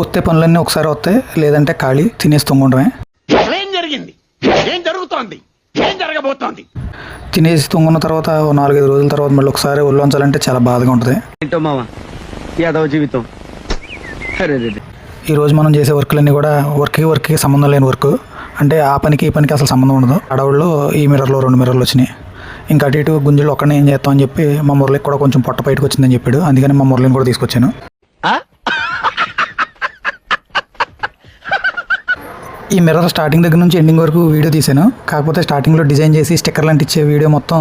వస్తే పనులన్నీ ఒకసారి వస్తాయి, లేదంటే ఖాళీ తినేసి తొంగుండమే. ఏం జరిగింది, ఏం జరుగుతోంది, ఏం జరగబోతోంది? తినేసి తొంగున్న తర్వాత 4-5 రోజుల తర్వాత మళ్ళీ ఒకసారి ఒళ్ళు వంచాలంటే చాలా బాధగా ఉంటుంది. ఏంటో మావా యాదవ జీవితం. ఈరోజు మనం చేసే వర్క్లన్నీ కూడా వర్క్కి సంబంధం లేని వర్క్. అంటే ఆ పనికి ఈ పనికి అసలు సంబంధం ఉండదు. అడవుల్లో ఈ మిర్రర్లో 2 మిర్రర్లు వచ్చినాయి. ఇంకా అటు ఇటు గుంజలు ఒక్కడే ఏం చేస్తామని చెప్పి మా మురళికి కూడా కొంచెం పొట్ట బయటకు వచ్చిందని చెప్పాడు. అందుకని మా మురళిని కూడా తీసుకొచ్చాను. ఈ మిర్రర్ స్టార్టింగ్ దగ్గర నుంచి ఎండింగ్ వరకు వీడియో తీశాను. కాకపోతే స్టార్టింగ్లో డిజైన్ చేసి స్టిక్కర్లు అంటించే వీడియో మొత్తం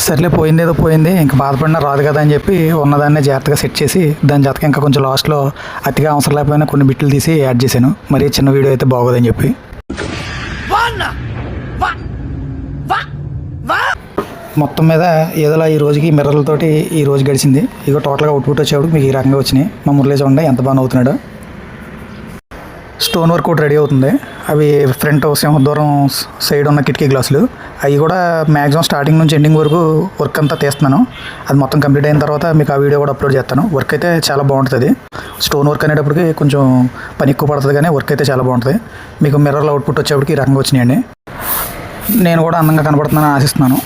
సర్లే పోయిందేదో పోయింది, ఇంకా బాధపడినా రాదు కదా అని చెప్పి ఉన్నదాన్నే జాగ్రత్తగా సెట్ చేసి దాని జాతక ఇంకా కొంచెం లాస్ట్లో అతిగా అవసరం లేకపోయినా కొన్ని బిట్లు తీసి యాడ్ చేశాను. మరీ చిన్న వీడియో అయితే బాగోదని చెప్పి. మొత్తం మీద ఏదోలా ఈ రోజుకి మిర్రర్లతోటి ఈ రోజు గడిచింది. ఇక టోటల్గా అవుట్పుట్ వచ్చేవాడు మీకు ఈ రకంగా వచ్చినాయి. మా మురళి చూడండి ఎంత బాగా అవుతున్నాడు. స్టోన్ వర్క్ ఒకటి రెడీ అవుతుంది. అవి ఫ్రంట్ సింహద్వారం సైడ్ ఉన్న కిటికీ గ్లాసులు, అవి కూడా మ్యాక్సిమం స్టార్టింగ్ నుంచి ఎండింగ్ వరకు వర్క్ అంతా తీస్తున్నాను. అది మొత్తం కంప్లీట్ అయిన తర్వాత మీకు ఆ వీడియో కూడా అప్లోడ్ చేస్తాను. వర్క్ అయితే చాలా బాగుంటుంది. స్టోన్ వర్క్ అనేటప్పటికి కొంచెం పని ఎక్కువ పడుతుంది, కానీ వర్క్ అయితే చాలా బాగుంటుంది. మీకు మిర్రర్లో అవుట్పుట్ వచ్చేప్పటికి ఈ రకంగా వచ్చినాయండి. నేను కూడా అందంగా కనపడుతున్నానని ఆశిస్తున్నాను.